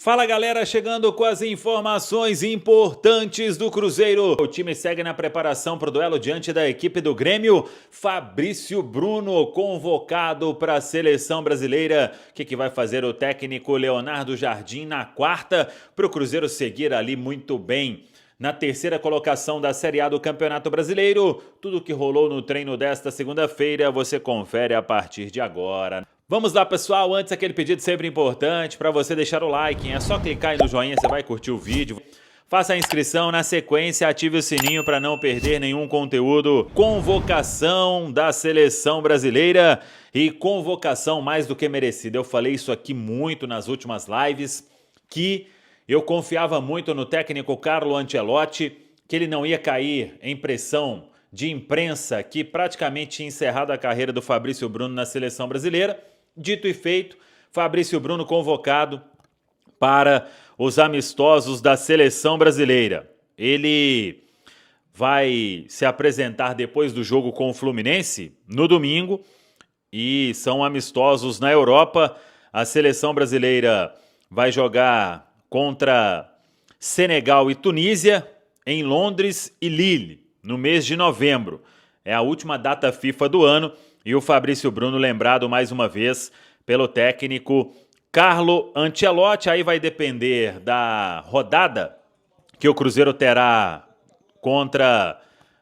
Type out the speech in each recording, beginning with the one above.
Fala galera, chegando com as informações importantes do Cruzeiro. O time segue na preparação para o duelo diante da equipe do Grêmio. Fabrício Bruno convocado para a seleção brasileira. O que vai fazer o técnico Leonardo Jardim na quarta para o Cruzeiro seguir ali muito bem na terceira colocação da Série A do Campeonato Brasileiro? Tudo que rolou no treino desta segunda-feira você confere a partir de agora. Vamos lá, pessoal, antes aquele pedido sempre importante para você deixar o like, hein? É só clicar aí no joinha, você vai curtir o vídeo. Faça a inscrição, na sequência ative o sininho para não perder nenhum conteúdo. Convocação da seleção brasileira e convocação mais do que merecida. Eu falei isso aqui muito nas últimas lives, que eu confiava muito no técnico Carlo Ancelotti, que ele não ia cair em pressão de imprensa que praticamente tinha encerrado a carreira do Fabrício Bruno na seleção brasileira. Dito e feito, Fabrício Bruno convocado para os amistosos da seleção brasileira. Ele vai se apresentar depois do jogo com o Fluminense no domingo e são amistosos na Europa. A seleção brasileira vai jogar contra Senegal e Tunísia em Londres e Lille no mês de novembro. É a última data FIFA do ano. E o Fabrício Bruno lembrado mais uma vez pelo técnico Carlo Ancelotti. Aí vai depender da rodada que o Cruzeiro terá contra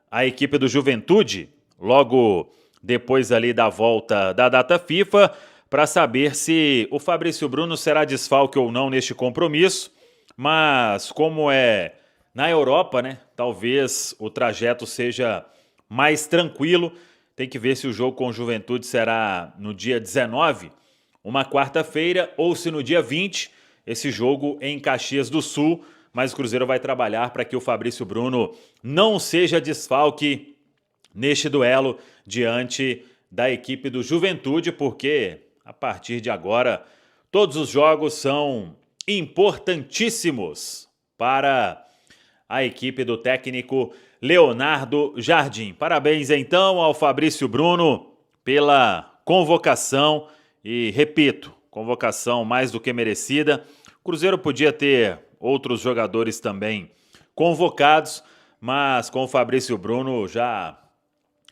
a equipe do Juventude, logo depois ali da volta da data FIFA, para saber se o Fabrício Bruno será desfalque ou não neste compromisso. Mas como é na Europa, né? Talvez o trajeto seja mais tranquilo. Tem que ver se o jogo com o Juventude será no dia 19, uma quarta-feira, ou se no dia 20, esse jogo em Caxias do Sul. Mas o Cruzeiro vai trabalhar para que o Fabrício Bruno não seja desfalque neste duelo diante da equipe do Juventude, porque a partir de agora todos os jogos são importantíssimos para a equipe do técnico Leonardo Jardim. Parabéns então ao Fabrício Bruno pela convocação e, repito, convocação mais do que merecida. O Cruzeiro podia ter outros jogadores também convocados, mas com o Fabrício Bruno já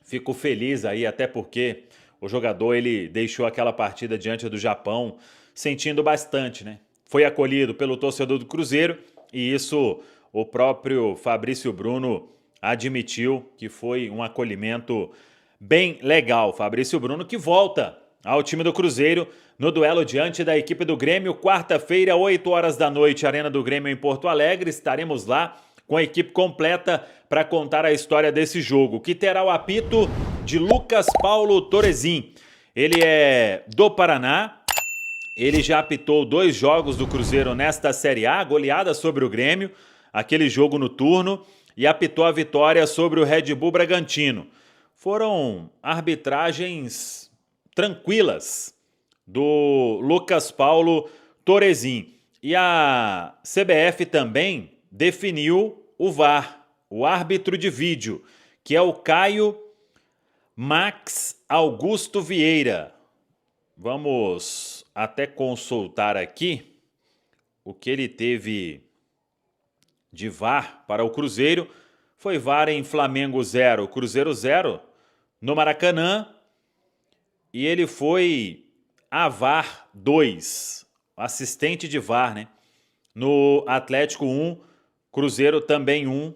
fico feliz aí, até porque o jogador ele deixou aquela partida diante do Japão sentindo bastante, né? Foi acolhido pelo torcedor do Cruzeiro e isso o próprio Fabrício Bruno admitiu que foi um acolhimento bem legal. Fabrício Bruno que volta ao time do Cruzeiro no duelo diante da equipe do Grêmio, quarta-feira, 8 horas da noite, Arena do Grêmio em Porto Alegre. Estaremos lá com a equipe completa para contar a história desse jogo, que terá o apito de Lucas Paulo Torezin. Ele é do Paraná, ele já apitou 2 jogos do Cruzeiro nesta Série A, goleada sobre o Grêmio, aquele jogo no turno, e apitou a vitória sobre o Red Bull Bragantino. Foram arbitragens tranquilas do Lucas Paulo Torezin. E a CBF também definiu o VAR, o árbitro de vídeo, que é o Caio Max Augusto Vieira. Vamos até consultar aqui o que ele teve de VAR para o Cruzeiro. Foi VAR em Flamengo 0, Cruzeiro 0, no Maracanã. E ele foi a VAR 2, assistente de VAR, né? No Atlético 1, Cruzeiro também 1.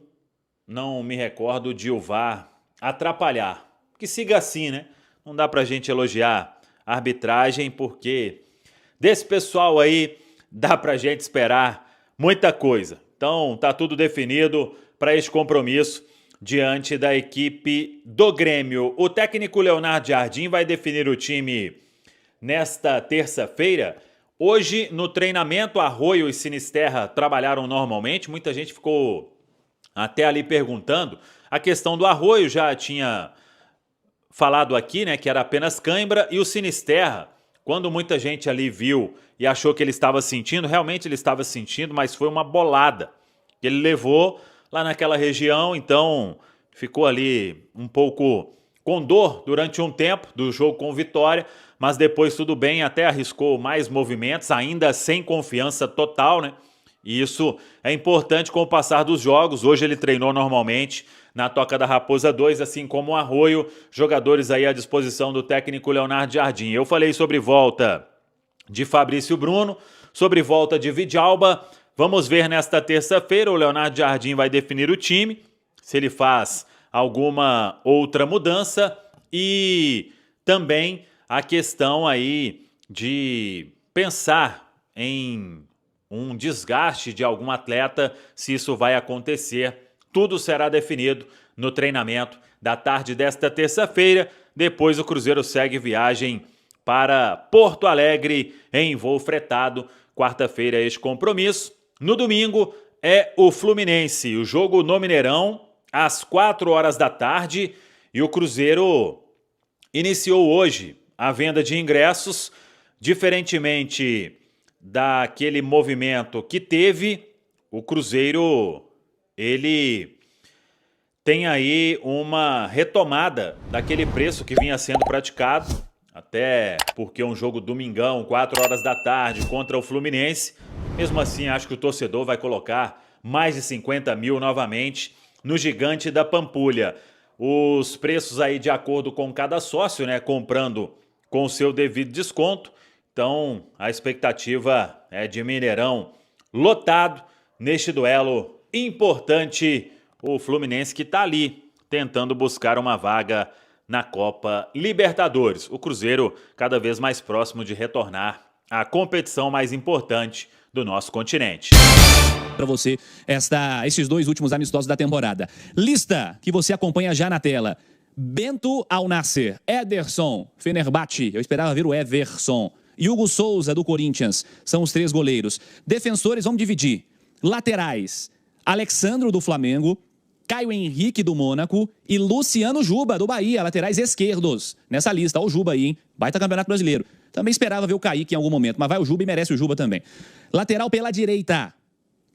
Não me recordo de o VAR atrapalhar. Que siga assim, né? Não dá pra gente elogiar a arbitragem, porque desse pessoal aí dá pra gente esperar muita coisa. Então, tá tudo definido para este compromisso diante da equipe do Grêmio. O técnico Leonardo Jardim vai definir o time nesta terça-feira. Hoje, no treinamento, Arroio e Sinisterra trabalharam normalmente. Muita gente ficou até ali perguntando. A questão do Arroio já tinha falado aqui, né, que era apenas cãibra, e o Sinisterra, quando muita gente ali viu e achou que ele estava sentindo, realmente ele estava sentindo, mas foi uma bolada que ele levou lá naquela região, então ficou ali um pouco com dor durante um tempo do jogo com Vitória, mas depois tudo bem, até arriscou mais movimentos, ainda sem confiança total, né? E isso é importante com o passar dos jogos. Hoje ele treinou normalmente na Toca da Raposa 2, assim como o Arroio, jogadores aí à disposição do técnico Leonardo Jardim. Eu falei sobre volta de Fabrício Bruno, sobre volta de Vidalba. Vamos ver nesta terça-feira, o Leonardo Jardim vai definir o time, se ele faz alguma outra mudança, e também a questão aí de pensar em um desgaste de algum atleta, se isso vai acontecer. Tudo será definido no treinamento da tarde desta terça-feira. Depois o Cruzeiro segue viagem para Porto Alegre em voo fretado. Quarta-feira este compromisso. No domingo é o Fluminense. O jogo no Mineirão às 4 horas da tarde. E o Cruzeiro iniciou hoje a venda de ingressos, diferentemente daquele movimento que teve. O Cruzeiro, ele tem aí uma retomada daquele preço que vinha sendo praticado, até porque um jogo domingão, 4 horas da tarde, contra o Fluminense. Mesmo assim, acho que o torcedor vai colocar mais de 50 mil novamente no Gigante da Pampulha. Os preços aí de acordo com cada sócio, né, comprando com o seu devido desconto. Então, a expectativa é de Mineirão lotado neste duelo importante. O Fluminense que está ali tentando buscar uma vaga na Copa Libertadores. O Cruzeiro cada vez mais próximo de retornar à competição mais importante do nosso continente. Para você, esses 2 últimos amistosos da temporada. Lista que você acompanha já na tela. Bento Al Nasser, Ederson, Fenerbahçe, eu esperava ver o Everson, Hugo Souza, do Corinthians, são os 3 goleiros. Defensores, vamos dividir. Laterais, Alexandro, do Flamengo, Caio Henrique, do Mônaco e Luciano Juba, do Bahia, laterais esquerdos. Nessa lista, olha o Juba aí, hein? Baita Campeonato Brasileiro. Também esperava ver o Kaique em algum momento, mas vai o Juba e merece o Juba também. Lateral pela direita,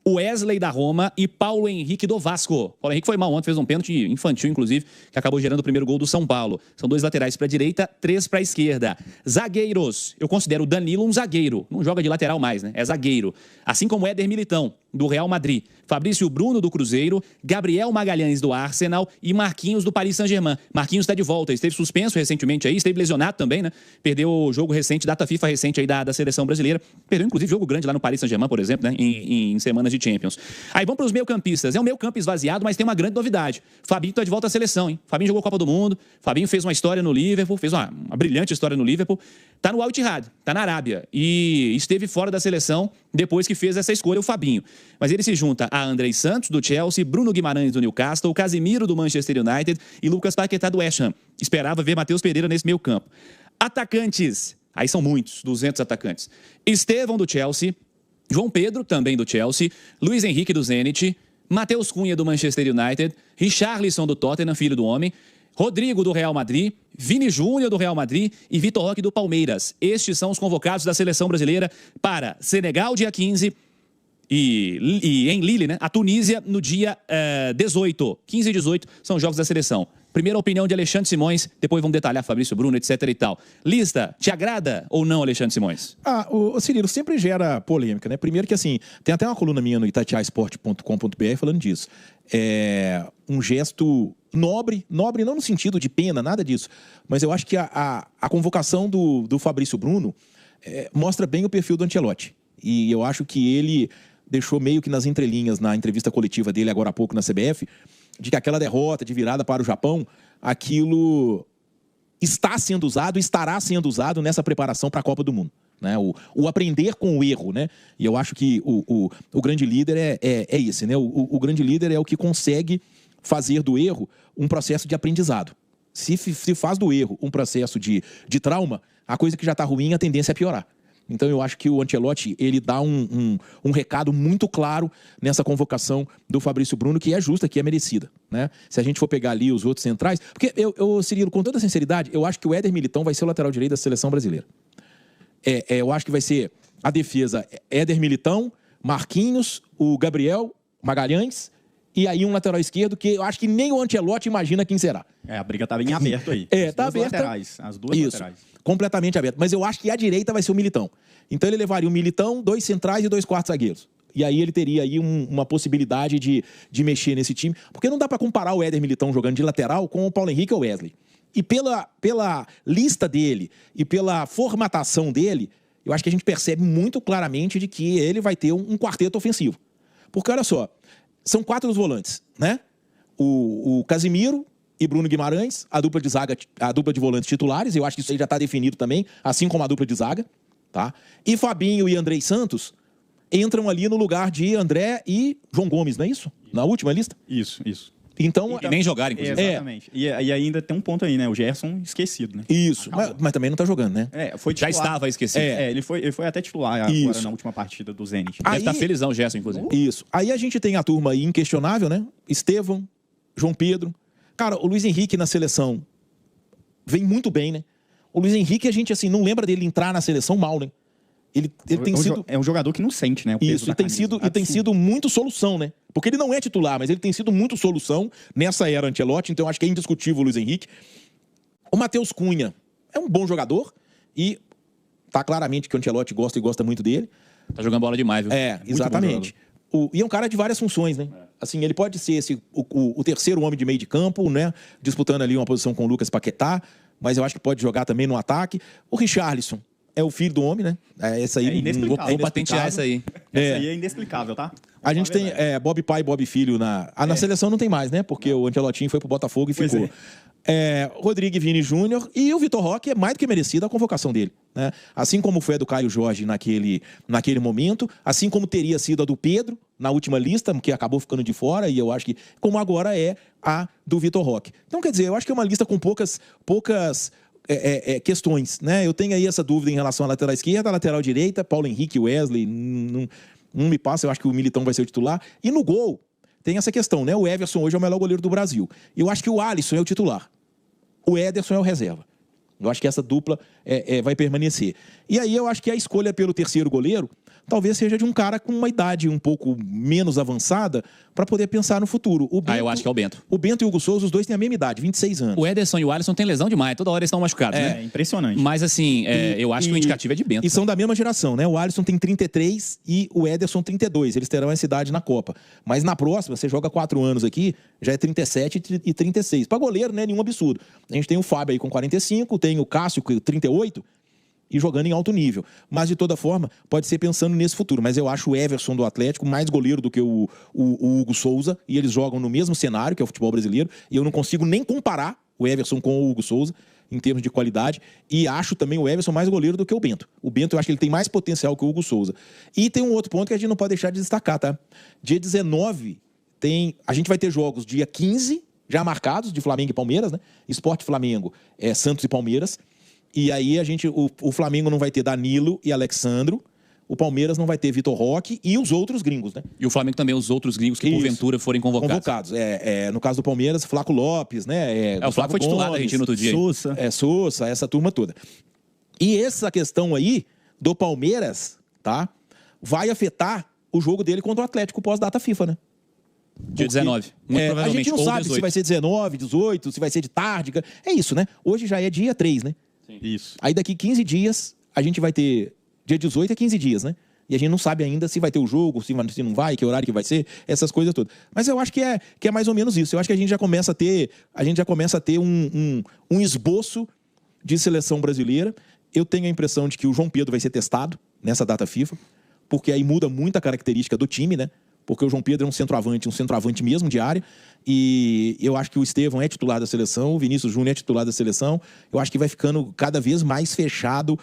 Wesley da Roma e Paulo Henrique do Vasco. Paulo Henrique foi mal ontem, fez um pênalti infantil, inclusive, que acabou gerando o primeiro gol do São Paulo. São 2 laterais para a direita, 3 para a esquerda. Zagueiros, eu considero o Danilo um zagueiro. Não joga de lateral mais, né? É zagueiro. Assim como Éder Militão, do Real Madrid. Fabrício Bruno, do Cruzeiro. Gabriel Magalhães, do Arsenal. E Marquinhos, do Paris Saint-Germain. Marquinhos está de volta. Esteve suspenso recentemente aí, esteve lesionado também, né? Perdeu o jogo recente, data FIFA recente aí da seleção brasileira. Perdeu, inclusive, jogo grande lá no Paris Saint-Germain, por exemplo, né? Em semanas de Champions. Aí vamos para os meio-campistas. É um meio-campo esvaziado, mas tem uma grande novidade. Fabinho está de volta à seleção, hein? Fabinho jogou a Copa do Mundo. Fabinho fez uma história no Liverpool, fez uma brilhante história no Liverpool. Tá no Al Ittihad, tá na Arábia. E esteve fora da seleção depois que fez essa escolha, o Fabinho. Mas ele se junta a Andrei Santos, do Chelsea, Bruno Guimarães, do Newcastle, Casemiro, do Manchester United e Lucas Paquetá, do West Ham. Esperava ver Matheus Pereira nesse meio campo. Atacantes, aí são muitos, 200 atacantes. Estevão, do Chelsea, João Pedro, também do Chelsea, Luiz Henrique, do Zenit, Matheus Cunha, do Manchester United, Richarlison, do Tottenham, filho do homem, Rodrigo, do Real Madrid, Vini Júnior, do Real Madrid e Vitor Roque, do Palmeiras. Estes são os convocados da seleção brasileira para Senegal, dia 15, e em Lille, né? A Tunísia, no dia 18. 15 e 18 são jogos da seleção. Primeira opinião de Alexandre Simões, depois vamos detalhar Fabrício Bruno, etc e tal. Lista, te agrada ou não, Alexandre Simões? O Cirilo, sempre gera polêmica, né? Primeiro que, assim, tem até uma coluna minha no itatiaesporte.com.br falando disso. É um gesto nobre não no sentido de pena, nada disso. Mas eu acho que a convocação do Fabrício Bruno mostra bem o perfil do Ancelotti. E eu acho que ele deixou meio que nas entrelinhas, na entrevista coletiva dele agora há pouco na CBF, de que aquela derrota de virada para o Japão, aquilo está sendo usado, estará sendo usado nessa preparação para a Copa do Mundo. Né? O aprender com o erro, né? E eu acho que o grande líder é esse, né? O grande líder é o que consegue fazer do erro um processo de aprendizado. Se faz do erro um processo de trauma, a coisa que já está ruim, a tendência é piorar. Então eu acho que o Ancelotti, ele dá um recado muito claro nessa convocação do Fabrício Bruno, que é justa, que é merecida, né? Se a gente for pegar ali os outros centrais... Porque, Cirilo, com toda sinceridade, eu acho que o Éder Militão vai ser o lateral direito da seleção brasileira. Eu acho que vai ser a defesa Éder Militão, Marquinhos, o Gabriel Magalhães e aí um lateral esquerdo que eu acho que nem o Ancelotti imagina quem será. A briga tá bem aberta aí. Tá aberta. As duas laterais. Completamente aberta. Mas eu acho que a direita vai ser o Militão. Então ele levaria o Militão, 2 centrais e 2 quartos zagueiros. E aí ele teria aí uma possibilidade de mexer nesse time. Porque não dá para comparar o Éder Militão jogando de lateral com o Paulo Henrique ou o Wesley. E pela lista dele e pela formatação dele, eu acho que a gente percebe muito claramente de que ele vai ter um quarteto ofensivo. Porque, olha só, são 4 dos volantes, né? O Casimiro e Bruno Guimarães, a dupla de zaga, a dupla de volantes titulares, eu acho que isso aí já está definido também, assim como a dupla de zaga, tá? E Fabinho e Andrei Santos entram ali no lugar de André e João Gomes, não é isso? Na última lista? Isso. Então, E nem jogar, inclusive. Exatamente. E ainda tem um ponto aí, né? O Gerson esquecido, né? Isso, mas também não tá jogando, né? Foi Já titular. estava esquecido. Ele foi até titular agora na última partida do Zenit. Deve estar felizão o Gerson, inclusive. Isso. Aí a gente tem a turma aí inquestionável, né? Estevão, João Pedro. Cara, o Luiz Henrique na seleção vem muito bem, né? O Luiz Henrique, a gente assim, não lembra dele entrar na seleção mal, né? Ele tem sido... É um jogador que não sente, né? O peso Isso, da e tem sido muito solução, né? Porque ele não é titular, mas ele tem sido muito solução nessa era Ancelotti, então eu acho que é indiscutível o Luiz Henrique. O Matheus Cunha é um bom jogador e tá claramente que o Ancelotti gosta e gosta muito dele. Tá jogando bola demais, viu? Exatamente. E é um cara de várias funções, né? Assim, ele pode ser o terceiro homem de meio de campo, né? Disputando ali uma posição com o Lucas Paquetá, mas eu acho que pode jogar também no ataque. O Richarlison é o filho do homem, né? Essa aí inexplicável. Vou patentear essa aí. Essa aí é inexplicável, tá? A gente tem Bob pai e Bob filho na seleção não tem mais, né? Porque o Ancelotti foi pro Botafogo e ficou. Rodrigo Vini Júnior e o Vitor Roque é mais do que merecido a convocação dele, né? Assim como foi a do Caio Jorge naquele momento, assim como teria sido a do Pedro na última lista, que acabou ficando de fora, e eu acho que como agora é a do Vitor Roque. Então, quer dizer, eu acho que é uma lista com poucas questões, né? Eu tenho aí essa dúvida em relação à lateral esquerda, à lateral direita, Paulo Henrique, Wesley, não me passa, eu acho que o Militão vai ser o titular. E no gol, tem essa questão, né? O Everson hoje é o melhor goleiro do Brasil. Eu acho que o Alisson é o titular. O Ederson é o reserva. Eu acho que essa dupla vai permanecer. E aí eu acho que a escolha pelo terceiro goleiro talvez seja de um cara com uma idade um pouco menos avançada para poder pensar no futuro. Eu acho que é o Bento. O Bento e o Hugo Souza, os dois têm a mesma idade, 26 anos. O Ederson e o Alisson têm lesão demais, toda hora eles estão machucados, né? É impressionante. Mas assim, eu acho que o indicativo é de Bento. E são da mesma geração, né? O Alisson tem 33 e o Ederson 32. Eles terão essa idade na Copa. Mas na próxima, você joga 4 anos aqui, já é 37 e 36. Para goleiro, não é nenhum absurdo. A gente tem o Fábio aí com 45, tem o Cássio com 38 e jogando em alto nível. Mas, de toda forma, pode ser pensando nesse futuro. Mas eu acho o Everson do Atlético mais goleiro do que o Hugo Souza, e eles jogam no mesmo cenário, que é o futebol brasileiro, e eu não consigo nem comparar o Everson com o Hugo Souza em termos de qualidade, e acho também o Everson mais goleiro do que o Bento. O Bento, eu acho que ele tem mais potencial que o Hugo Souza. E tem um outro ponto que a gente não pode deixar de destacar, tá? Dia 19, a gente vai ter jogos dia 15, já marcados, de Flamengo e Palmeiras, né? Sport Flamengo, Santos e Palmeiras. E aí o Flamengo não vai ter Danilo e Alexandro, o Palmeiras não vai ter Vitor Roque e os outros gringos, né? E o Flamengo também, os outros gringos que porventura forem convocados. No caso do Palmeiras, Flaco Lopes, né? O Flaco foi titular da Argentina outro dia. Sousa, essa turma toda. E essa questão aí do Palmeiras, tá? Vai afetar o jogo dele contra o Atlético pós-data FIFA, né? Dia 19. Muito provavelmente. A gente não sabe 18. se vai ser 19, 18, se vai ser de tarde. É isso, né? Hoje já é dia 3, né? Sim. Isso. Aí daqui 15 dias, a gente vai ter... Dia 18 é 15 dias, né? E a gente não sabe ainda se vai ter o jogo, se não vai, que horário que vai ser, essas coisas todas. Mas eu acho que é mais ou menos isso. Eu acho que a gente já começa a ter um esboço de seleção brasileira. Eu tenho a impressão de que o João Pedro vai ser testado nessa data FIFA, porque aí muda muito a característica do time, né? Porque o João Pedro é um centroavante mesmo de área, e eu acho que o Estevão é titular da seleção, o Vinícius Júnior é titular da seleção. Eu acho que vai ficando cada vez mais fechado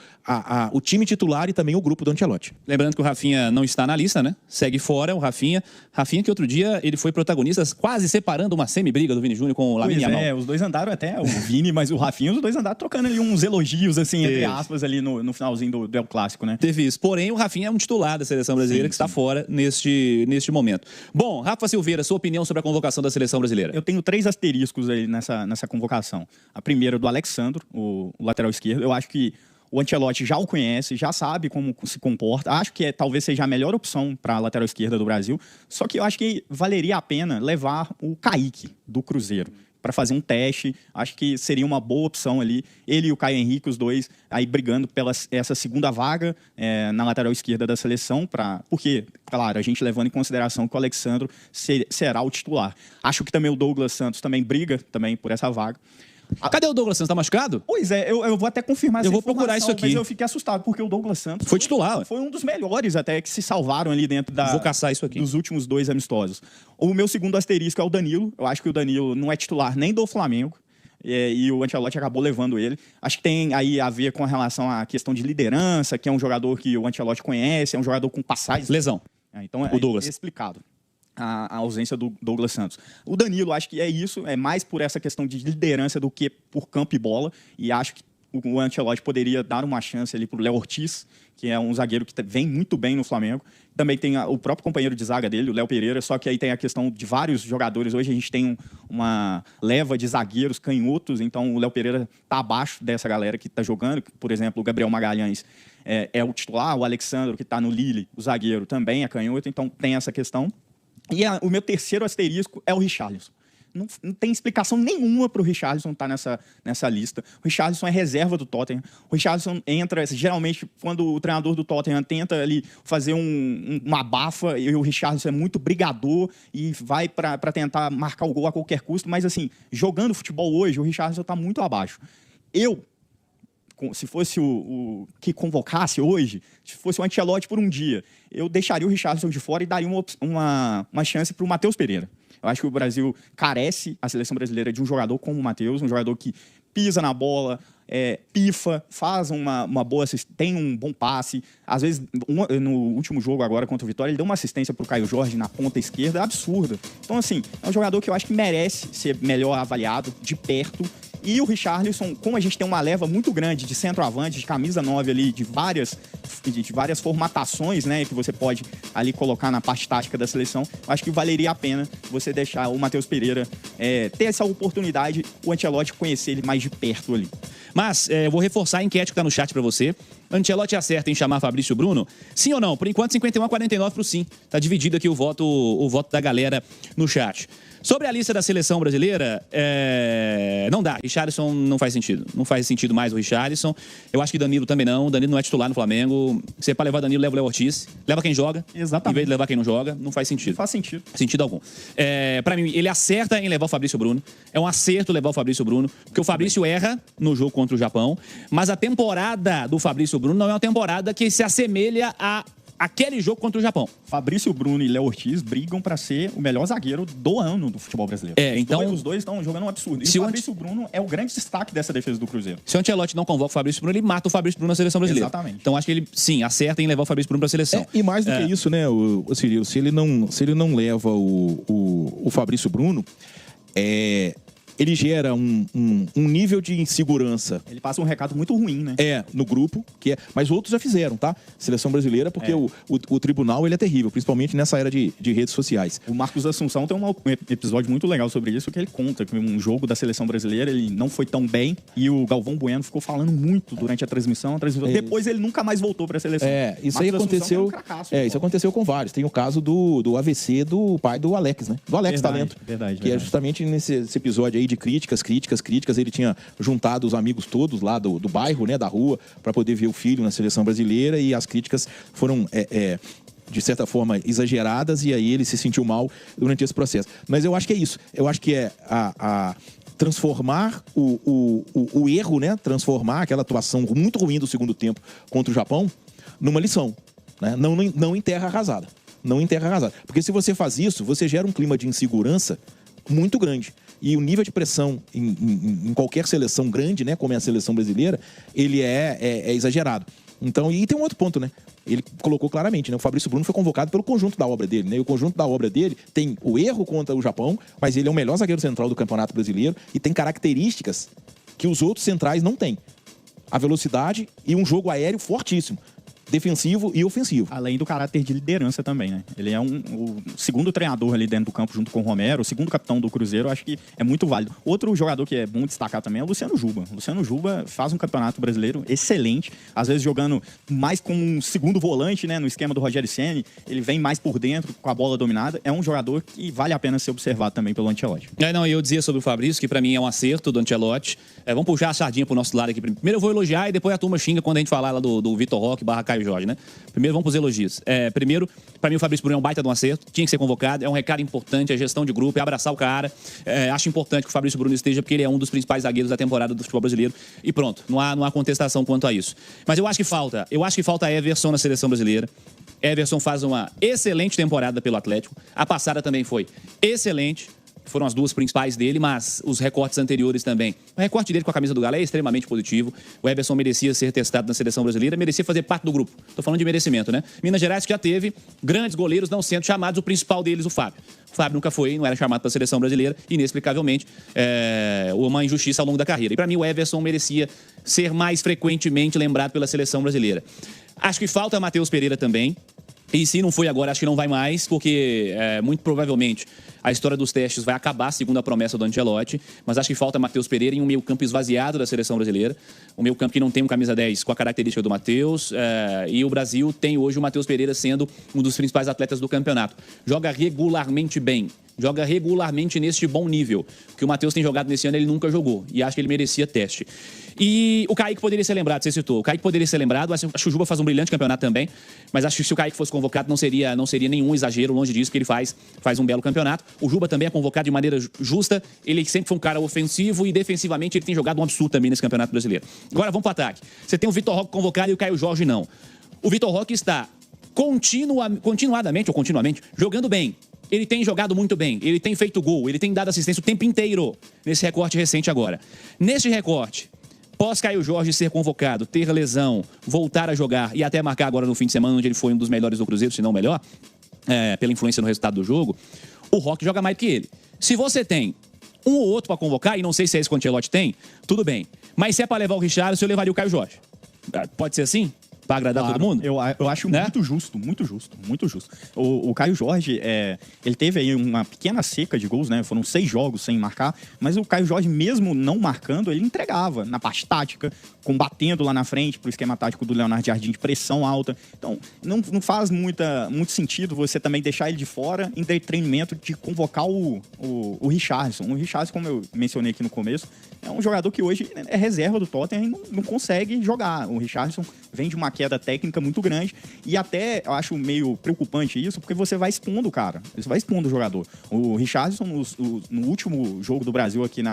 o time titular e também o grupo do Ancelotti. Lembrando que o Rafinha não está na lista, né? Segue fora o Rafinha. Rafinha que outro dia ele foi protagonista, quase separando uma semi-briga do Vini Júnior com o Lamine Yamal. Os dois andaram até, o Vini, mas o Rafinha, os dois andaram trocando ali uns elogios, assim, entre aspas, ali no finalzinho do El Clássico, né? Teve isso. Porém, o Rafinha é um titular da seleção brasileira que está fora neste momento. Bom, Rafa Silveira, sua opinião sobre a convocação da seleção brasileira? Eu tenho 3 asteriscos aí nessa convocação. A primeira do Alexandro, o lateral esquerdo. Eu acho que O Ancelotti já o conhece, já sabe como se comporta. Acho que talvez seja a melhor opção para a lateral esquerda do Brasil. Só que eu acho que valeria a pena levar o Kaique do Cruzeiro para fazer um teste. Acho que seria uma boa opção ali. Ele e o Caio Henrique, os dois, aí brigando pela essa segunda vaga na lateral esquerda da seleção. Porque, claro, a gente levando em consideração que o Alexandro será o titular. Acho que também o Douglas Santos também briga também por essa vaga. Cadê o Douglas Santos? Tá machucado? Pois é, eu vou até confirmar essa Eu vou informação, procurar isso aqui. mas eu fiquei assustado, porque o Douglas Santos Foi titular. Foi um dos melhores até que se salvaram ali dentro Vou caçar isso aqui. dos últimos 2 amistosos. O meu segundo asterisco é o Danilo. Eu acho que o Danilo não é titular nem do Flamengo. E o Ancelotti acabou levando ele. Acho que tem aí a ver com a relação à questão de liderança, que é um jogador que o Ancelotti conhece, é um jogador com passagens. Lesão. Então O Douglas. É explicado a ausência do Douglas Santos. O Danilo, acho que é isso, é mais por essa questão de liderança do que por campo e bola, e acho que o Ancelotti poderia dar uma chance ali para o Léo Ortiz, que é um zagueiro que vem muito bem no Flamengo. Também tem o próprio companheiro de zaga dele, o Léo Pereira, só que aí tem a questão de vários jogadores. Hoje a gente tem uma leva de zagueiros canhotos, então o Léo Pereira está abaixo dessa galera que está jogando. Por exemplo, o Gabriel Magalhães é o titular, o Alexandre, que está no Lille, o zagueiro, também é canhoto, então tem essa questão. E o meu terceiro asterisco é o Richarlison. Não tem explicação nenhuma para o Richarlison estar nessa lista. O Richarlison é reserva do Tottenham. O Richarlison entra, geralmente, quando o treinador do Tottenham tenta ali fazer uma abafa, e o Richarlison é muito brigador e vai para tentar marcar o gol a qualquer custo. Mas, assim, jogando futebol hoje, o Richarlison está muito abaixo. Se fosse o que convocasse hoje, se fosse o Ancelotti por um dia, eu deixaria o Richarlison de fora e daria uma chance para o Matheus Pereira. Eu acho que o Brasil carece, a seleção brasileira, de um jogador como o Matheus, um jogador que pisa na bola, pifa, faz uma boa assistência, tem um bom passe. Às vezes, no último jogo agora contra o Vitória, ele deu uma assistência para o Caio Jorge na ponta esquerda, absurda. Então, assim, é um jogador que eu acho que merece ser melhor avaliado, de perto. E o Richarlison, como a gente tem uma leva muito grande de centroavante, de camisa 9 ali, de várias formatações, né, que você pode ali colocar na parte tática da seleção, acho que valeria a pena você deixar o Matheus Pereira ter essa oportunidade, o Ancelotti conhecer ele mais de perto ali. Mas eu vou reforçar a enquete que está no chat para você. Ancelotti acerta em chamar Fabrício Bruno? Sim ou não? Por enquanto, 51-49 para o sim. Está dividido aqui o voto da galera no chat. Sobre a lista da seleção brasileira, não dá. Richarlison não faz sentido. Não faz sentido mais o Richarlison. Eu acho que Danilo também não. Danilo não é titular no Flamengo. Se é para levar Danilo, leva o Léo Ortiz. Leva quem joga. Exatamente. Em vez de levar quem não joga, não faz sentido. Não faz sentido. Sentido algum. Para mim, ele acerta em levar o Fabrício Bruno. É um acerto levar o Fabrício Bruno, porque o Fabrício erra no jogo contra o Japão, mas a temporada do Fabrício Bruno não é uma temporada que se assemelha a aquele jogo contra o Japão. Fabrício Bruno e Léo Ortiz brigam para ser o melhor zagueiro do ano do futebol brasileiro. Os dois estão jogando um absurdo. E o Fabrício Bruno é o grande destaque dessa defesa do Cruzeiro. Se o Ancelotti não convoca o Fabrício Bruno, ele mata o Fabrício Bruno na seleção brasileira. Exatamente. Então acho que ele, sim, acerta em levar o Fabrício Bruno para a seleção. E mais do que isso, né, o Cirilo, se ele não leva o Fabrício Bruno, ele gera um nível de insegurança. Ele passa um recado muito ruim, né? No grupo, mas outros já fizeram, tá? Seleção brasileira, porque o tribunal ele é terrível, principalmente nessa era de redes sociais. O Marcos Assunção tem um episódio muito legal sobre isso, que ele conta que um jogo da seleção brasileira, ele não foi tão bem, e o Galvão Bueno ficou falando muito durante a transmissão. Depois ele nunca mais voltou para a seleção. Isso aí aconteceu. Isso aconteceu com vários. Tem o caso do AVC do pai do Alex, né? Do Alex Talento. Verdade. É justamente nesse episódio aí de críticas. Ele tinha juntado os amigos todos lá do bairro, né, da rua, para poder ver o filho na seleção brasileira, e as críticas foram de certa forma exageradas, e aí ele se sentiu mal durante esse processo. Mas eu acho que é isso. Eu acho que transformar o erro, né, transformar aquela atuação muito ruim do segundo tempo contra o Japão numa lição, né? Não em terra arrasada. Não em terra arrasada. Porque se você faz isso, você gera um clima de insegurança muito grande. E o nível de pressão em qualquer seleção grande, né, como é a seleção brasileira, ele é exagerado. Então, e tem um outro ponto, né? Ele colocou claramente, né? O Fabrício Bruno foi convocado pelo conjunto da obra dele, né? E o conjunto da obra dele tem o erro contra o Japão, mas ele é o melhor zagueiro central do Campeonato Brasileiro e tem características que os outros centrais não têm. A velocidade e um jogo aéreo fortíssimo. defensivo e ofensivo. Além do caráter de liderança também, né? Ele é o segundo treinador ali dentro do campo, junto com o Romero, o segundo capitão do Cruzeiro, acho que é muito válido. Outro jogador que é bom destacar também é o Luciano Juba. O Luciano Juba faz um campeonato brasileiro excelente, às vezes jogando mais como um segundo volante, né? No esquema do Rogério Ceni, ele vem mais por dentro, com a bola dominada. É um jogador que vale a pena ser observado também pelo Ancelotti. Eu dizia sobre o Fabrício, que pra mim é um acerto do Ancelotti. Vamos puxar a sardinha pro nosso lado aqui. Primeiro eu vou elogiar e depois a turma xinga quando a gente falar lá do Vitor Roque / Caio Jorge, né? Primeiro vamos pros elogios. Primeiro, pra mim o Fabrício Bruno é um baita de um acerto, tinha que ser convocado, é um recado importante, é gestão de grupo, é abraçar o cara. Acho importante que o Fabrício Bruno esteja, porque ele é um dos principais zagueiros da temporada do futebol brasileiro. E pronto, não há contestação quanto a isso. Mas eu acho que falta Everson na seleção brasileira. Everson faz uma excelente temporada pelo Atlético. A passada também foi excelente. Foram as duas principais dele, mas os recortes anteriores também. O recorte dele com a camisa do Galo é extremamente positivo. O Everson merecia ser testado na seleção brasileira, merecia fazer parte do grupo. Estou falando de merecimento, né? Minas Gerais que já teve grandes goleiros não sendo chamados, o principal deles, o Fábio. O Fábio nunca foi, não era chamado para a seleção brasileira, inexplicavelmente, uma injustiça ao longo da carreira. E para mim o Everson merecia ser mais frequentemente lembrado pela seleção brasileira. Acho que falta Matheus Pereira também. E se não foi agora, acho que não vai mais, porque muito provavelmente a história dos testes vai acabar, segundo a promessa do Ancelotti, mas acho que falta Matheus Pereira em um meio-campo esvaziado da seleção brasileira, um meio-campo que não tem um camisa 10 com a característica do Matheus, e o Brasil tem hoje o Matheus Pereira sendo um dos principais atletas do campeonato. Joga regularmente bem, joga regularmente neste bom nível. O que o Matheus tem jogado nesse ano, ele nunca jogou, e acho que ele merecia teste. E o Kaique poderia ser lembrado, você citou. O Kaique poderia ser lembrado, acho que o Juba faz um brilhante campeonato também, mas acho que se o Kaique fosse convocado não seria nenhum exagero, longe disso, porque ele faz um belo campeonato. O Juba também é convocado de maneira justa, ele sempre foi um cara ofensivo e defensivamente ele tem jogado um absurdo também nesse campeonato brasileiro. Agora vamos para o ataque. Você tem o Vitor Roque convocado e o Caio Jorge não. O Vitor Roque está continuamente jogando bem. Ele tem jogado muito bem, ele tem feito gol, ele tem dado assistência o tempo inteiro nesse recorte recente agora. Neste recorte, pós Caio Jorge ser convocado, ter lesão, voltar a jogar e até marcar agora no fim de semana, onde ele foi um dos melhores do Cruzeiro, se não o melhor, pela influência no resultado do jogo, o Roque joga mais do que ele. Se você tem um ou outro para convocar, e não sei se é isso que o Ancelotti tem, tudo bem. Mas se é para levar o Richarlison, eu levaria o Caio Jorge. Pode ser assim? Para agradar todo mundo? Eu acho, né? Muito justo. O Caio Jorge, ele teve aí uma pequena seca de gols, né? Foram 6 jogos sem marcar, mas o Caio Jorge, mesmo não marcando, ele entregava na parte tática, combatendo lá na frente pro esquema tático do Leonardo Jardim de pressão alta. Então, não faz muito sentido você também deixar ele de fora em detrimento de convocar o Richarlison. O Richarlison, como eu mencionei aqui no começo, é um jogador que hoje é reserva do Tottenham e não consegue jogar. O Richarlison vem de uma queda técnica muito grande e até eu acho meio preocupante isso, porque você vai expondo o cara, você vai expondo o jogador. O Richarlison, no último jogo do Brasil aqui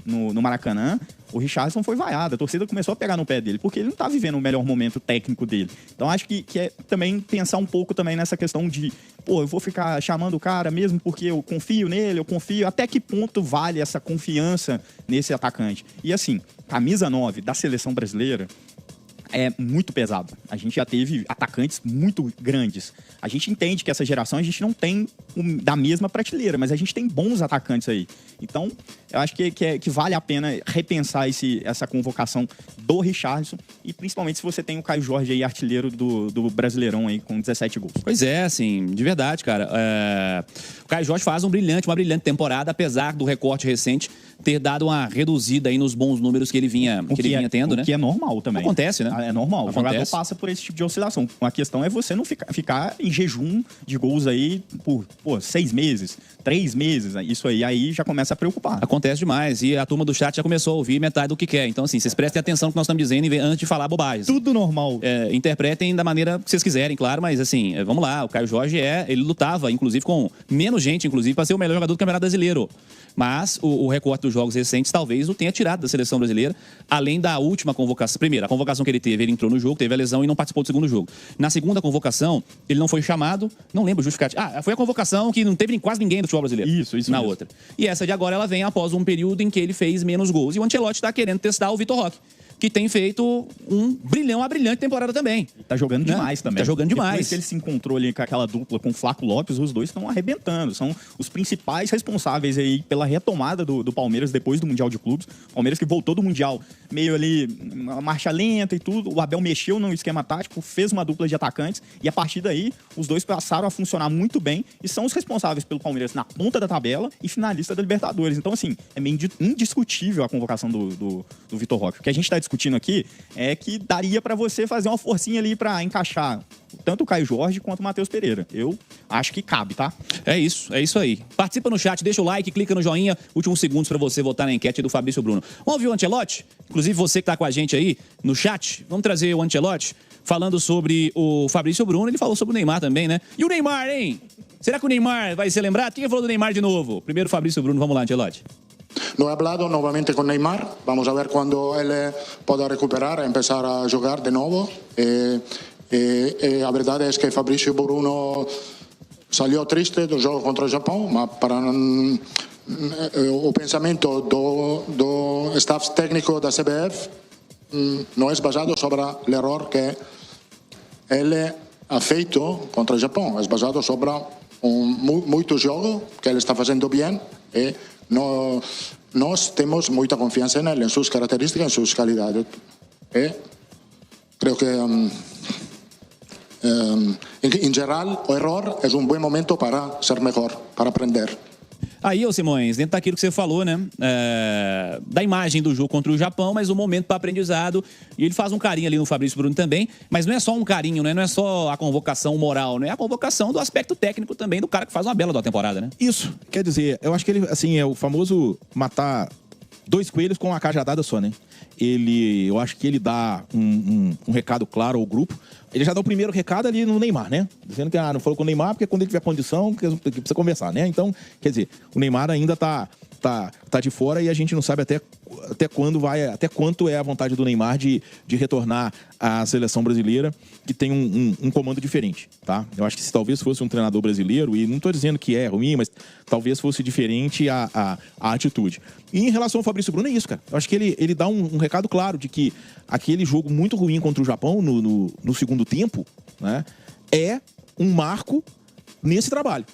no Maracanã, o Richarlison foi vaiado, a torcida começou a pegar no pé dele, porque ele não tá vivendo o melhor momento técnico dele. Então acho que é também pensar um pouco também nessa questão de, eu vou ficar chamando o cara mesmo porque eu confio nele, até que ponto vale essa confiança nesse atacante. E assim, camisa 9 da seleção brasileira é muito pesado. A gente já teve atacantes muito grandes. A gente entende que essa geração a gente não tem da mesma prateleira, mas a gente tem bons atacantes aí. Então, eu acho que vale a pena repensar essa convocação do Richarlison e principalmente se você tem o Caio Jorge aí, artilheiro do Brasileirão aí, com 17 gols. Pois é, assim, de verdade, cara. O Caio Jorge faz uma brilhante temporada, apesar do recorte recente ter dado uma reduzida aí nos bons números que ele vinha tendo, né? O que é normal também. Acontece, né? É normal. O jogador passa por esse tipo de oscilação. A questão é você não ficar em jejum de gols aí por 6 meses, 3 meses. Isso aí já começa a preocupar. Acontece demais. E a turma do chat já começou a ouvir metade do que quer. Então, assim, vocês prestem atenção no que nós estamos dizendo antes de falar bobagens. Tudo normal. Interpretem da maneira que vocês quiserem, claro, mas assim, vamos lá. O Caio Jorge ele lutava, inclusive, com menos gente, inclusive, para ser o melhor jogador do Campeonato Brasileiro. Mas o recorte dos jogos recentes talvez o tenha tirado da seleção brasileira, além da última convocação. Primeiro, a convocação que ele teve, ele entrou no jogo, teve a lesão e não participou do segundo jogo. Na segunda convocação, ele não foi chamado, não lembro justificativo. Foi a convocação que não teve quase ninguém do futebol brasileiro. Isso na mesmo. Outra. E essa de agora, ela vem após um período em que ele fez menos gols. E o Ancelotti está querendo testar o Vitor Roque. que tem feito uma brilhante temporada também. Tá jogando demais também. Tá jogando demais. Depois que ele se encontrou ali com aquela dupla com o Flaco Lopes, os dois estão arrebentando. São os principais responsáveis aí pela retomada do Palmeiras depois do Mundial de Clubes. Palmeiras que voltou do Mundial meio ali, uma marcha lenta e tudo. O Abel mexeu no esquema tático, fez uma dupla de atacantes e a partir daí os dois passaram a funcionar muito bem e são os responsáveis pelo Palmeiras na ponta da tabela e finalista da Libertadores. Então, assim, é meio indiscutível a convocação do Vitor Roque. O que a gente está discutindo aqui é que daria para você fazer uma forcinha ali para encaixar tanto o Caio Jorge quanto o Matheus Pereira. Eu acho que cabe, tá? É isso aí. Participa no chat, deixa o like, clica no joinha. Últimos segundos para você votar na enquete do Fabrício Bruno. Vamos ouvir o Ancelotti? Inclusive você que tá com a gente aí no chat, vamos trazer o Ancelotti falando sobre o Fabrício Bruno. Ele falou sobre o Neymar também, né? E o Neymar, hein? Será que o Neymar vai ser lembrado? Quem falou do Neymar de novo? Primeiro Fabrício Bruno, vamos lá, Ancelotti. No he hablado nuevamente con Neymar, vamos a ver cuando él pueda recuperar, empezar a jugar de nuevo. A verdade é que Fabrício Bruno salió triste do jogo contra o Japão, mas para o pensamento do staff técnico da CBF não é baseado sobre o erro que ele ha feito contra o Japão, é baseado sobre muito jogo que ele está fazendo bem e nós temos muita confiança nele, em suas características, em suas qualidades. E creio que em geral o erro é bom momento para ser melhor, para aprender. Aí, ô Simões, dentro daquilo que você falou, né? Da imagem do jogo contra o Japão, mas um momento para aprendizado. E ele faz um carinho ali no Fabrício Bruno também. Mas não é só um carinho, né? Não é só a convocação moral, né? É a convocação do aspecto técnico também do cara que faz uma bela da temporada, né? Isso. Quer dizer, eu acho que ele, assim, é o famoso matar 2 coelhos com uma cajadada só, né? Eu acho que ele dá um recado claro ao grupo. Ele já dá o primeiro recado ali no Neymar, né? Dizendo que não falou com o Neymar porque quando ele tiver condição, que precisa conversar, né? Então, quer dizer, o Neymar ainda tá de fora e a gente não sabe até quanto é a vontade do Neymar de retornar à seleção brasileira, que tem um comando diferente, tá? Eu acho que se talvez fosse um treinador brasileiro, e não estou dizendo que é ruim, mas talvez fosse diferente a atitude. E em relação ao Fabrício Bruno, é isso, cara. Eu acho que ele dá um recado claro de que aquele jogo muito ruim contra o Japão no segundo tempo, né, é um marco nesse trabalho.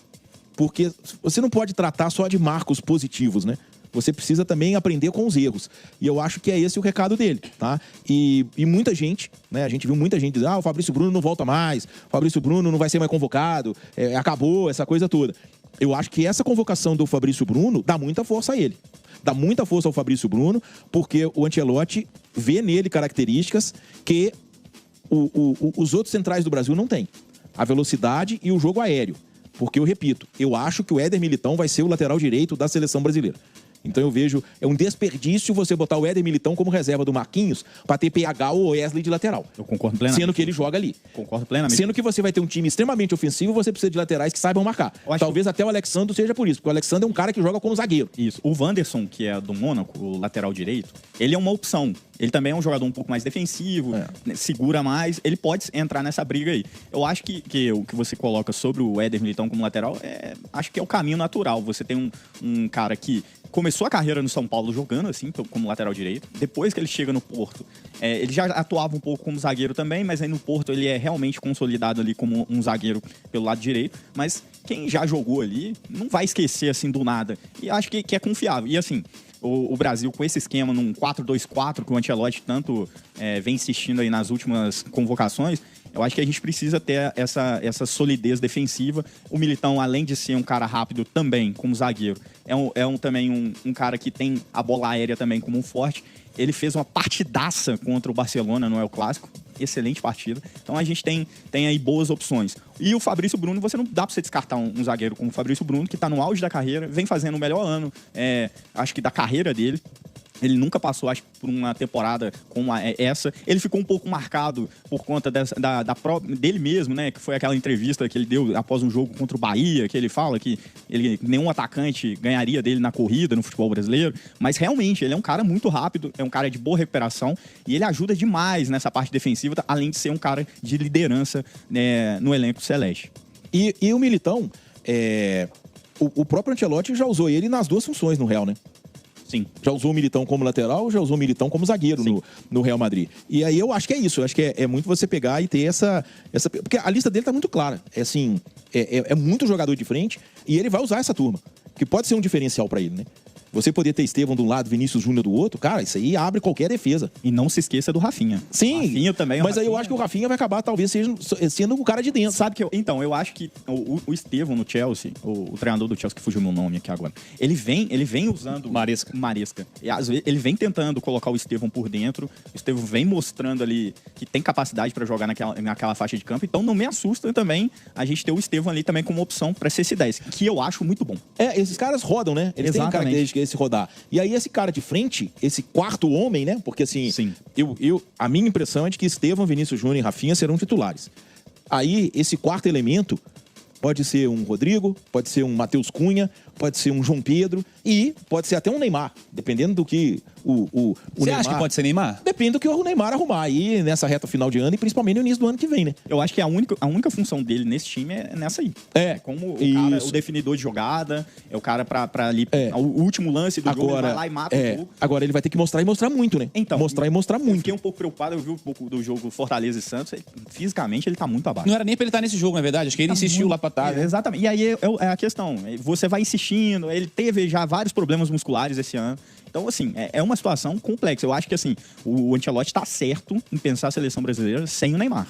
Porque você não pode tratar só de marcos positivos, né? Você precisa também aprender com os erros. E eu acho que é esse o recado dele, tá? E muita gente, né? A gente viu muita gente dizer, o Fabrício Bruno não volta mais, o Fabrício Bruno não vai ser mais convocado, acabou, essa coisa toda. Eu acho que essa convocação do Fabrício Bruno dá muita força a ele. Dá muita força ao Fabrício Bruno, porque o Ancelotti vê nele características que os outros centrais do Brasil não têm. A velocidade e o jogo aéreo. Porque, eu repito, eu acho que o Éder Militão vai ser o lateral direito da seleção brasileira. Então eu vejo, é um desperdício você botar o Éder Militão como reserva do Marquinhos para ter PH ou Wesley de lateral. Eu concordo plenamente. Sendo que ele joga ali. Concordo plenamente. Sendo que você vai ter um time extremamente ofensivo, você precisa de laterais que saibam marcar. Talvez até o Alexandre seja por isso, porque o Alexandre é um cara que joga como zagueiro. Isso. O Wanderson, que é do Mônaco, o lateral direito, ele é uma opção. Ele também é um jogador um pouco mais defensivo, segura mais, ele pode entrar nessa briga aí. Eu acho que o que você coloca sobre o Éder Militão como lateral, acho que é o caminho natural. Você tem um cara que começou a carreira no São Paulo jogando assim, como lateral direito. Depois que ele chega no Porto, ele já atuava um pouco como zagueiro também, mas aí no Porto ele é realmente consolidado ali como um zagueiro pelo lado direito. Mas quem já jogou ali não vai esquecer assim do nada. E acho que é confiável. E assim, o Brasil com esse esquema num 4-2-4 que o Ancelotti tanto vem insistindo aí nas últimas convocações, eu acho que a gente precisa ter essa solidez defensiva. O Militão, além de ser um cara rápido também como zagueiro, também um cara que tem a bola aérea também como um forte. Ele fez uma partidaça contra o Barcelona no El Clássico. Excelente partida. Então a gente tem aí boas opções. E o Fabrício Bruno, você não dá pra você descartar um zagueiro como o Fabrício Bruno, que tá no auge da carreira, vem fazendo o melhor ano, acho que da carreira dele. Ele nunca passou, acho, por uma temporada como essa. Ele ficou um pouco marcado por conta dele mesmo, né? Que foi aquela entrevista que ele deu após um jogo contra o Bahia, que ele fala que nenhum atacante ganharia dele na corrida no futebol brasileiro. Mas realmente, ele é um cara muito rápido, é um cara de boa recuperação e ele ajuda demais nessa parte defensiva, além de ser um cara de liderança, né, no elenco celeste. E o Militão, o próprio Ancelotti já usou ele nas duas funções no Real, né? Sim. Já usou o Militão como lateral, já usou o Militão como zagueiro no Real Madrid. E aí eu acho que é isso. Eu acho que é muito você pegar e ter essa... Porque a lista dele tá muito clara. É assim, é muito jogador de frente e ele vai usar essa turma. Que pode ser um diferencial para ele, né? Você poder ter Estevão de um lado, Vinícius Júnior do outro, cara, isso aí abre qualquer defesa. E não se esqueça do Rafinha. Sim, Rafinha também, mas aí eu acho que o Rafinha vai acabar talvez sendo o cara de dentro. Sabe que então, eu acho que o Estevão no Chelsea, o treinador do Chelsea, que fugiu meu nome aqui agora, ele vem usando Maresca. E às vezes ele vem tentando colocar o Estevão por dentro, o Estevão vem mostrando ali que tem capacidade para jogar naquela faixa de campo, então não me assusta também a gente ter o Estevão ali também como opção para ser esse 10, que eu acho muito bom. Esses caras rodam, né? Eles têm característica de rodar. E aí esse cara de frente, esse quarto homem, né? Porque assim, Sim. A minha impressão é de que Estevão, Vinícius Júnior e Rafinha serão titulares. Aí esse quarto elemento pode ser um Rodrigo, pode ser um Matheus Cunha, pode ser um João Pedro e pode ser até um Neymar, dependendo do que o Você Neymar... acha que pode ser Neymar? Depende do que o Neymar arrumar aí nessa reta final de ano e principalmente no início do ano que vem, né? Eu acho que a única função dele nesse time é nessa aí. É. Como o definidor de jogada, é o cara pra ali, o último lance do jogo, ele vai lá e mata o jogo. Agora ele vai ter que mostrar e mostrar muito, né? Então, mostrar e mostrar Eu muito. fiquei um pouco preocupado, eu vi um pouco do jogo Fortaleza e Santos, fisicamente ele tá muito abaixo. Não era nem pra ele estar nesse jogo, na verdade. Acho que ele insistiu lá pra trás. Exatamente. E aí é a questão. Você vai insistindo, ele teve já vários problemas musculares esse ano. Então, assim, é uma situação complexa. Eu acho que, assim, o Ancelotti tá certo em pensar a seleção brasileira sem o Neymar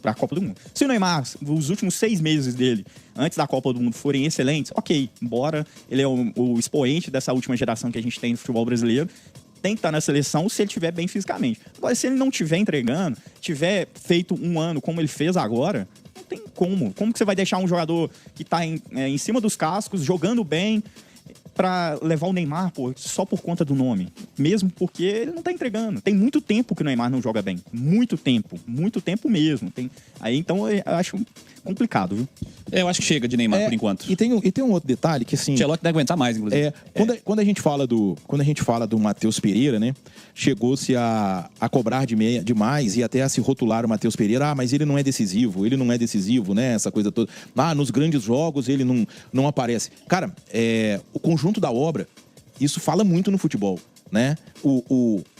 para a Copa do Mundo. Se o Neymar, os últimos 6 meses dele, antes da Copa do Mundo, forem excelentes, ok, embora ele é o expoente dessa última geração que a gente tem no futebol brasileiro, tem que estar na seleção se ele estiver bem fisicamente. Agora, se ele não estiver entregando, tiver feito um ano como ele fez agora, não tem como. Como que você vai deixar um jogador que está em cima dos cascos, jogando bem, para levar o Neymar, só por conta do nome? Mesmo porque ele não tá entregando. Tem muito tempo que o Neymar não joga bem. Muito tempo mesmo. Aí, então, eu acho complicado, viu? Eu acho que chega de Neymar por enquanto. E tem um outro detalhe que, assim... O Ancelotti deve aguentar mais, inclusive. Quando a gente fala do Matheus Pereira, né? Chegou-se a cobrar demais e até a se rotular o Matheus Pereira. Mas ele não é decisivo, né? Essa coisa toda. Nos grandes jogos ele não aparece. Cara, o conjunto da obra, isso fala muito no futebol, né?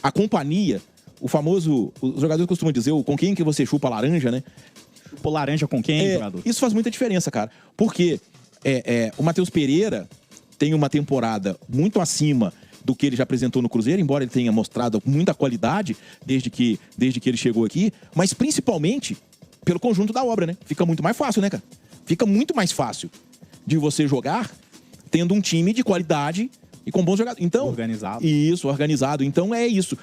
A companhia, o famoso... Os jogadores costumam dizer, com quem que você chupa a laranja, né? Chupa laranja com quem, jogador? Isso faz muita diferença, cara. Porque o Matheus Pereira tem uma temporada muito acima do que ele já apresentou no Cruzeiro, embora ele tenha mostrado muita qualidade desde que ele chegou aqui, mas principalmente pelo conjunto da obra, né? Fica muito mais fácil, né, cara? Fica muito mais fácil de você jogar tendo um time de qualidade e com bons jogadores. Então, organizado. Isso, organizado. Então é isso.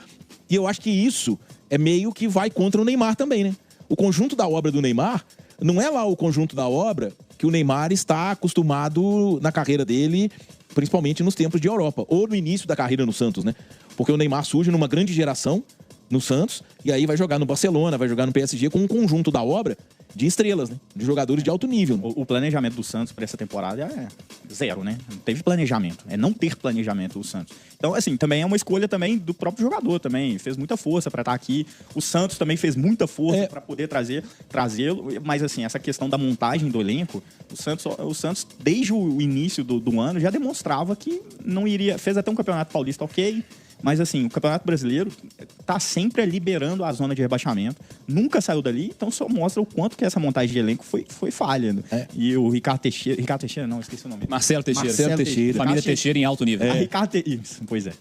E eu acho que isso é meio que vai contra o Neymar também, né? O conjunto da obra do Neymar não é lá o conjunto da obra que o Neymar está acostumado na carreira dele, principalmente nos tempos de Europa, ou no início da carreira no Santos, né? Porque o Neymar surge numa grande geração no Santos, e aí vai jogar no Barcelona, vai jogar no PSG com um conjunto da obra de estrelas, né? De jogadores de alto nível. Né? O planejamento do Santos para essa temporada é zero, né? Não teve planejamento. É não ter planejamento o Santos. Então, assim, também é uma escolha também do próprio jogador também. Fez muita força para estar aqui. O Santos também fez muita força para poder trazê-lo. Mas, assim, essa questão da montagem do elenco, o Santos desde o início do ano, já demonstrava que não iria... Fez até um Campeonato Paulista ok, mas, assim, o Campeonato Brasileiro tá sempre liberando a zona de rebaixamento. Nunca saiu dali, então só mostra o quanto que essa montagem de elenco foi falha. E o Ricardo Teixeira, não, esqueci o nome. Marcelo Teixeira. Família Teixeira em alto nível. Isso, pois é.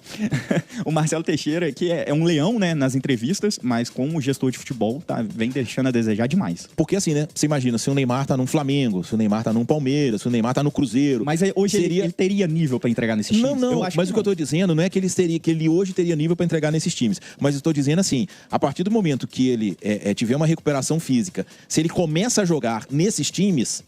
O Marcelo Teixeira, que é um leão, né, nas entrevistas, mas como gestor de futebol, vem deixando a desejar demais. Porque, assim, né, você imagina, se o Neymar tá num Flamengo, se o Neymar tá num Palmeiras, se o Neymar tá no Cruzeiro... Mas hoje ele teria nível para entregar nesses times? Não, mas o que eu tô dizendo não é que ele hoje teria nível para entregar nesses times. Mas eu estou dizendo assim, a partir do momento que ele tiver uma recuperação física, se ele começa a jogar nesses times,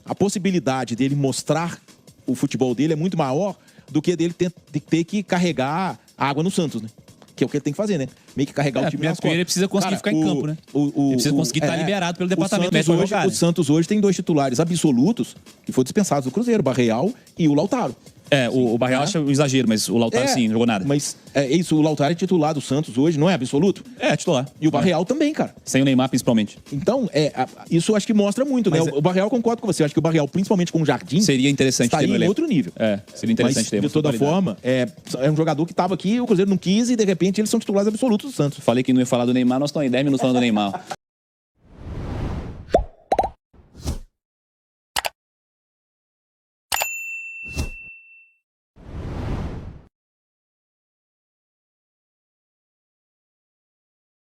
a possibilidade dele mostrar o futebol dele é muito maior do que dele ter que carregar água no Santos, né? Que é o que ele tem que fazer, né? Meio que carregar o time nas costas. Ele precisa conseguir ficar em campo, né? Ele precisa conseguir estar liberado pelo departamento médico para jogar. O Santos hoje tem 2 titulares absolutos que foram dispensados do Cruzeiro, Barreal e o Lautaro. O Barreal acha um exagero, mas o Lautaro sim, não jogou nada. Mas é isso, o Lautaro é titular do Santos hoje, não é absoluto? É, titular. E o Barreal também, cara. Sem o Neymar, principalmente. Então, isso eu acho que mostra muito, né? O Barreal, concordo com você, eu acho que o Barreal, principalmente com o Jardim, Seria interessante ter estaria no em elenco. outro nível. Seria interessante Mas, ter. de toda forma, é um jogador que estava aqui, o Cruzeiro não quis e, de repente, eles são titulares absolutos do Santos. Falei que não ia falar do Neymar, nós estamos aí 10 minutos falando do Neymar.